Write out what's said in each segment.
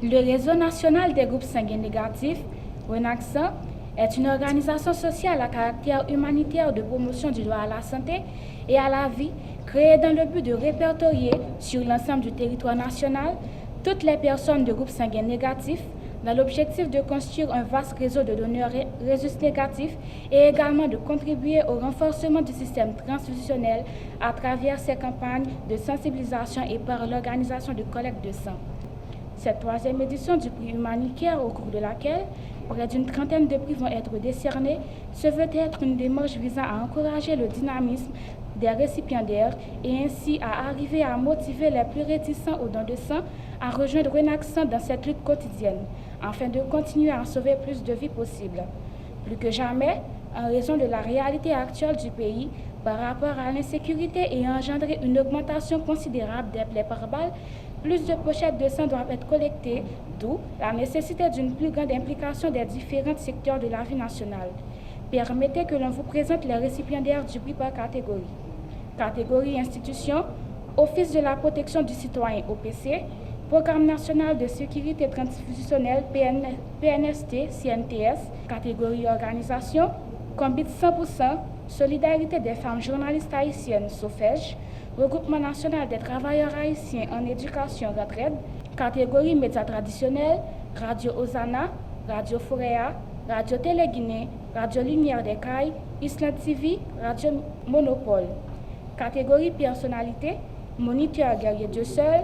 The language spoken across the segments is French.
Le Réseau national des groupes sanguins négatifs, RENACSAN, est une organisation sociale à caractère humanitaire de promotion du droit à la santé et à la vie, créée dans le but de répertorier sur l'ensemble du territoire national toutes les personnes de groupes sanguins négatifs, dans l'objectif de construire un vaste réseau de donneurs résus négatifs et également de contribuer au renforcement du système transfusionnel à travers ces campagnes de sensibilisation et par l'organisation de collecte de sang. Cette troisième édition du prix humanitaire, au cours de laquelle près d'une trentaine de prix vont être décernés, se veut être une démarche visant à encourager le dynamisme des récipiendaires et ainsi à arriver à motiver les plus réticents aux dons de sang à rejoindre RENACSAN dans cette lutte quotidienne, afin de continuer à sauver plus de vies possibles. Plus que jamais, en raison de la réalité actuelle du pays par rapport à l'insécurité et engendrer une augmentation considérable des plaies par balles, plus de pochettes de sang doivent être collectées, d'où la nécessité d'une plus grande implication des différents secteurs de la vie nationale. Permettez que l'on vous présente les récipiendaires du prix par catégorie. Catégorie institution, Office de la protection du citoyen OPC, Programme national de sécurité transfusionnelle PNST, CNTS, catégorie organisation, Combit 100%, Solidarité des femmes journalistes haïtiennes, SOFEJ, Regroupement national des travailleurs haïtiens en éducation, retraite, catégorie médias traditionnels, Radio Osana, Radio Foréa, Radio Télé-Guinée, Radio Lumière des Cailles, Island TV, Radio Monopole. Catégorie personnalité, Moniteur Guerrier Dieu Seul,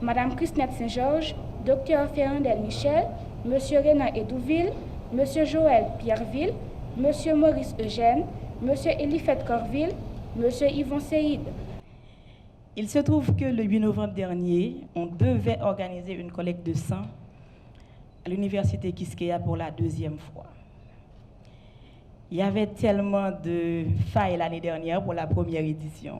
Madame Christnette Saint-Georges, Dr Ferrandel Michel, Monsieur Renan Edouville, Monsieur Joël Pierreville, Monsieur Maurice Eugène, Monsieur Elifet Corville, Monsieur Yvon Seïd. Il se trouve que le 8 novembre dernier, on devait organiser une collecte de sang à l'université Quisqueya pour la deuxième fois. Il y avait tellement de failles l'année dernière pour la première édition.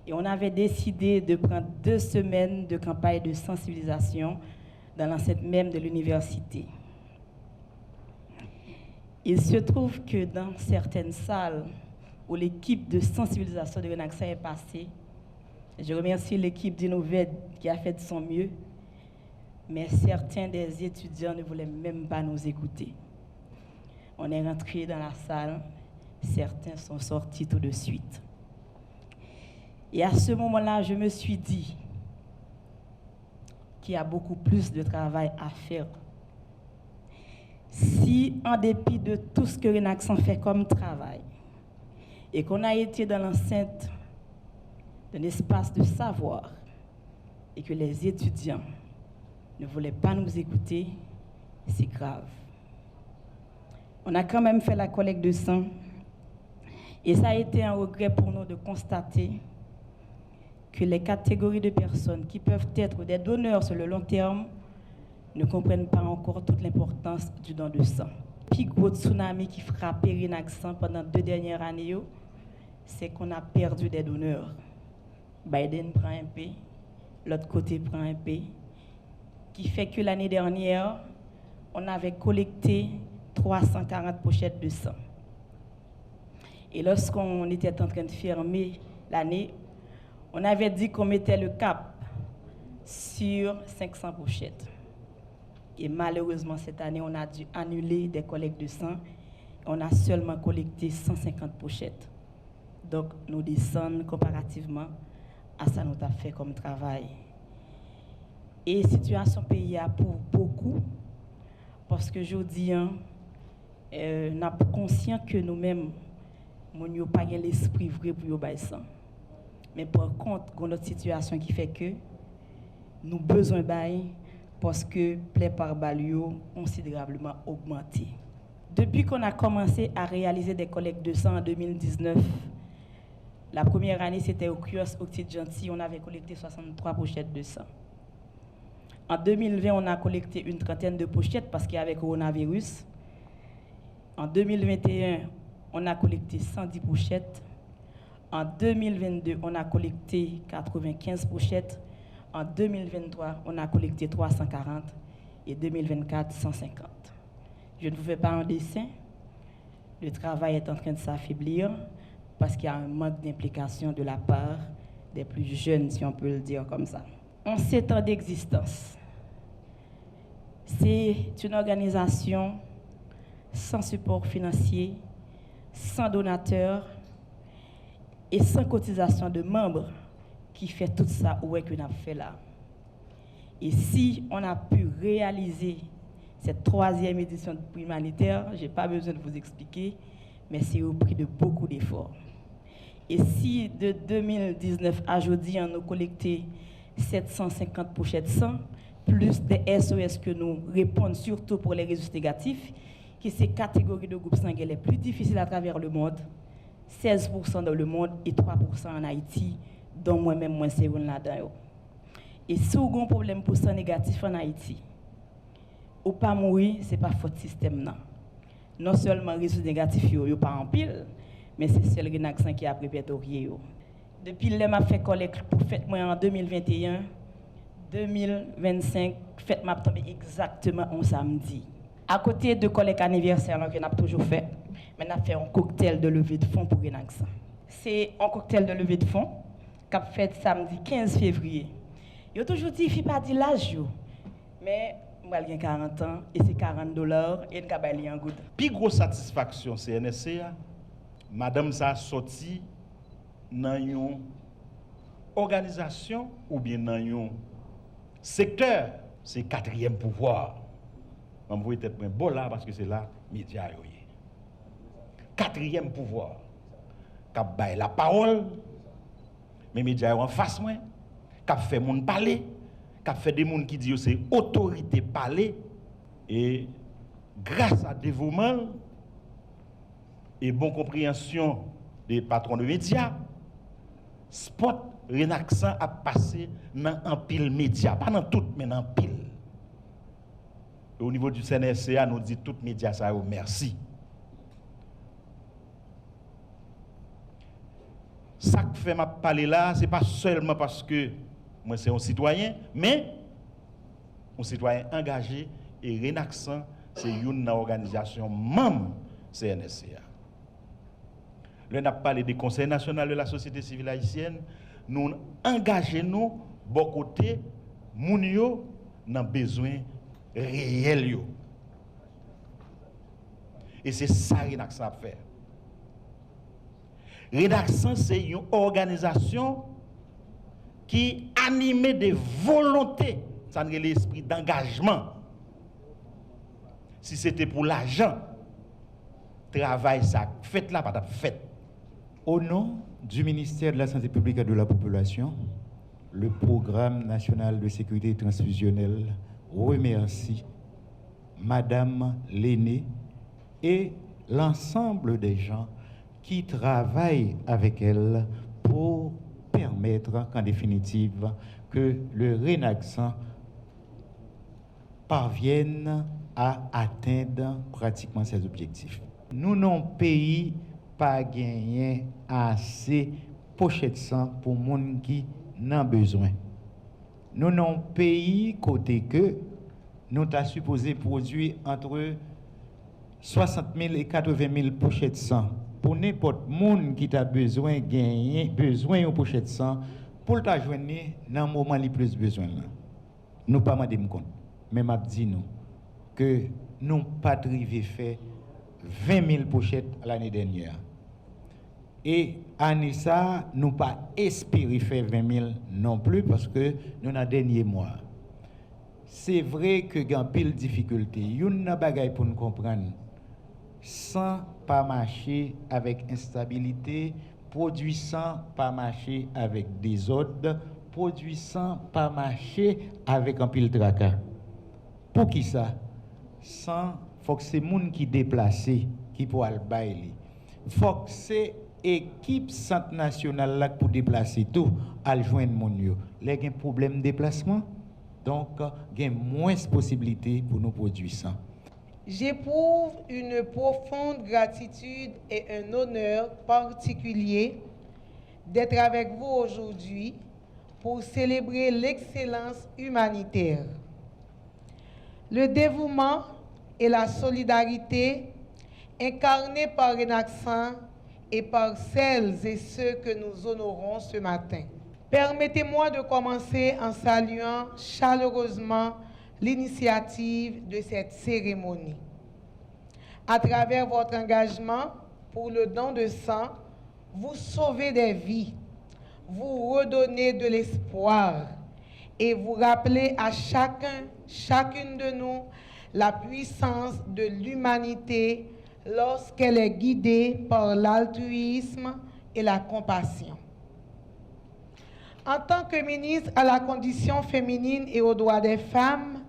Et on avait décidé de prendre 2 semaines de campagne de sensibilisation dans l'enceinte même de l'université. Il se trouve que dans certaines salles où l'équipe de sensibilisation de RENACSAN est passée, je remercie l'équipe d'Innoved qui a fait de son mieux, mais certains des étudiants ne voulaient même pas nous écouter. On est rentré dans la salle, certains sont sortis tout de suite. Et à ce moment-là, je me suis dit qu'il y a beaucoup plus de travail à faire. Si, en dépit de tout ce que RENACSAN fait comme travail, et qu'on a été dans l'enceinte d'un espace de savoir, et que les étudiants ne voulaient pas nous écouter, c'est grave. On a quand même fait la collecte de sang, et ça a été un regret pour nous de constater que les catégories de personnes qui peuvent être des donneurs sur le long terme ne comprennent pas encore toute l'importance du don de sang. Le plus gros tsunami qui frappait RENACSAN pendant 2 dernières années, c'est qu'on a perdu des donneurs. Biden prend un P, l'autre côté prend un P, qui fait que l'année dernière, on avait collecté 340 pochettes de sang. Et lorsqu'on était en train de fermer l'année, on avait dit qu'on mettait le cap sur 500 pochettes. Et malheureusement, cette année, on a dû annuler des collectes de sang. On a seulement collecté 150 pochettes. Donc, nous descendons comparativement à ça nous a fait comme travail. Et situation pays a pour beaucoup, parce que je dis, nous sommes conscients que nous-mêmes, nous n'avons pas l'esprit vrai pour nous faire ça. Mais par contre, il y a notre situation qui fait que nous avons besoin de parce que les par balle ont considérablement augmenté. Depuis qu'on a commencé à réaliser des collectes de sang en 2019, la première année c'était au kiosque au Petit Gentil, on avait collecté 63 pochettes de sang. En 2020, on a collecté une trentaine de pochettes parce qu'il y avait le coronavirus. En 2021, on a collecté 110 pochettes. En 2022, on a collecté 95 pochettes. En 2023, on a collecté 340 et 2024, 150. Je ne vous fais pas un dessin. Le travail est en train de s'affaiblir parce qu'il y a un manque d'implication de la part des plus jeunes, si on peut le dire comme ça. En 7 ans d'existence, C'est une organisation sans support financier, sans donateur et sans cotisation de membres qui fait tout ça où est qu'on a fait là. Et si on a pu réaliser cette 3e édition de prix humanitaire, je n'ai pas besoin de vous expliquer, mais c'est au prix de beaucoup d'efforts. Et si de 2019 à aujourd'hui, on a collecté 750 pochettes sang, plus des SOS que nous répondons surtout pour les résultats négatifs, qui c'est catégorie de groupes sanguins les plus difficiles à travers le monde, 16% dans le monde et 3% en Haïti, dont moi-même, moi, c'est une là-dedans. Et si vous avez un problème pour sang négatif en Haïti, ou pas mourir, ce n'est pas faute système. Non seulement les résultats négatifs, ils ne sont pas en pile, mais c'est seul Renaxan qui a répertorié. Depuis que m'a fait collecte pour fête moi en 2021, 2025, fête m'a tombé exactement un samedi. À côté de collecte anniversaire que n'a toujours fait, mais on a fait un cocktail de levée de fonds pour Renaxan. C'est un cocktail de levée de fonds qu'a fait samedi 15 février. Yo toujours dit il pas dit l'âge mais moi j'ai 40 ans et c'est $40 et on va aller en good. Plus grosse satisfaction CNSA, madame ça sorti dans une organisation ou bien dans un secteur, c'est 4e pouvoir. On vous être bon là parce que c'est là média yo. 4e pouvoir. K'ap bay la parole, mais média en face moi, k'ap fait moun parler, k'ap fait des moun qui dit c'est autorité parler et grâce à dévouement et bonne compréhension des patrons de médias, Spot Renaxan a passé dans un pile média, pas dans tout mais dans pile. Et au niveau du CNSA, nous dit tout média ça merci. Ça que fait m'a parler là, c'est pas seulement parce que moi c'est un citoyen, mais un citoyen engagé et Renaxan c'est une organisation membre CNSA. Là, on a parlé du Conseil national de la société civile haïtienne, nous engageons bon côté moun yo dans besoin réel yo. Et c'est ça Renaxan a fait. Renaxan c'est une organisation qui anime des volontés, ça n'est l'esprit d'engagement. Si c'était pour l'argent, travail ça fait là pas fait. Au nom du ministère de la Santé publique et de la Population, le Programme national de sécurité transfusionnelle remercie Madame Léné et l'ensemble des gens qui travaillent avec elle pour permettre qu'en définitive que le Renaxan parvienne à atteindre pratiquement ses objectifs. Nous n'avons pays pas gagné assez pochettes de sang pour les gens qui n'ont besoin. Nous n'avons pays côté que nous avons supposé produire entre 60 000 et 80 000 pochettes de sang pour n'importe monde qui a besoin de pochettes de sang pour ta joindre dans le moment où il a plus besoin. Nous pas demander compte, mais m'a dit nous que nous pas arrivé faire 20 000 pochettes l'année dernière. Et année ça, nous pas espérer faire 20 000 non plus parce que nous dans dernier mois. C'est vrai que il y a pile difficulté. Une bagaille pour nous comprendre. Sans pas marcher avec instabilité, produit sans pas marcher avec désordre, produit sans pas marcher avec un pile tracas. Pour qui ça? Sans faut que c'est moun qui déplacé qui pour al bailler. Faut que c'est équipe centre nationale là pour déplacer tout al joindre moun yo. Les gen problème de déplacement donc gen moins possibilité pour nous produire ça. J'éprouve une profonde gratitude et un honneur particulier d'être avec vous aujourd'hui pour célébrer l'excellence humanitaire. Le dévouement et la solidarité incarnés par Renaxan et par celles et ceux que nous honorons ce matin. Permettez-moi de commencer en saluant chaleureusement l'initiative de cette cérémonie. À travers votre engagement pour le don de sang, vous sauvez des vies, vous redonnez de l'espoir et vous rappelez à chacune de nous la puissance de l'humanité lorsqu'elle est guidée par l'altruisme et la compassion. En tant que ministre à la condition féminine et aux droits des femmes,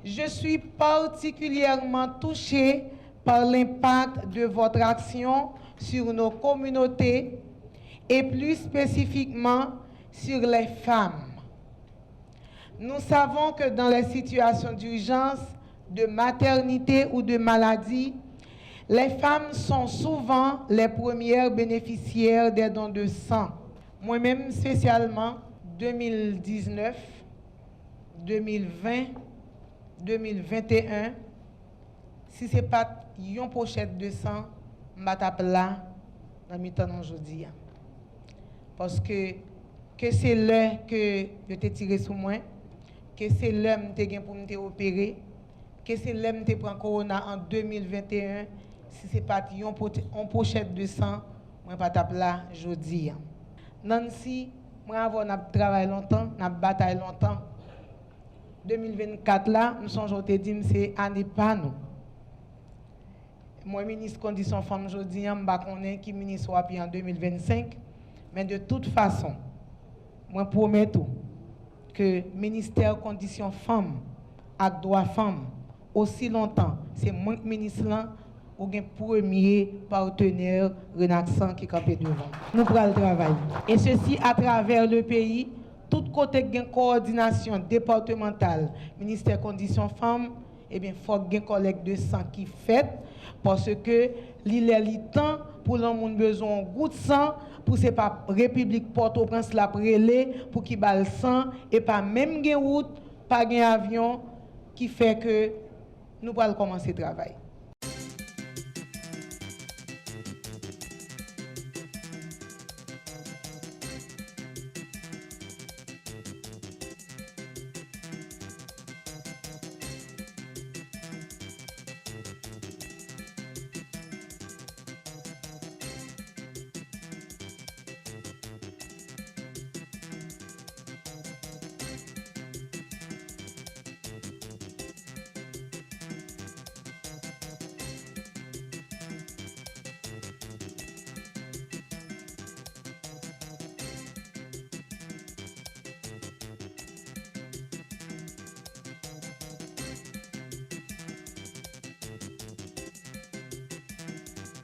je suis particulièrement touchée par l'impact de votre action sur nos communautés et plus spécifiquement sur les femmes. Nous savons que dans les situations d'urgence, de maternité ou de maladie, les femmes sont souvent les premières bénéficiaires des dons de sang. Moi-même spécialement, 2019, 2020, 2021, si ce n'est pas une pochette de sang, je vais là dans mes temps aujourd'hui. Parce que c'est l'heure que je t'ai tiré sur moi, que c'est l'heure que je pour me opérer, que c'est l'heure que je prends corona en 2021, si ce n'est pas une pochette de sang, je ne vais pas là aujourd'hui. Nancy, moi avant n'a travaillé longtemps, n'a bataillé longtemps. 2024 là, nous sommes aujourd'hui dit c'est année pas nous. Moi ministre conditions femmes aujourd'hui, je ne connais qui ministre soit en 2025, mais de toute façon, moi promets tout que ministère conditions femmes avec droits femmes aussi longtemps, c'est moi ministre là ou un premier partenaire Renaxan qui campé devant. Nous prenons le travail. Et ceci à travers le pays, tout côté de coordination départementale, ministère conditions femmes, eh bien, il faut qu'il y ait une collecte de sang qui fait, parce que l'île est temps pour le monde besoin de goût de sang, pour c'est pas République Port-au-Prince la prélé, pour qu'il balle sang, et pas même une route, pas un avion, qui fait que nous allons commencer le travail.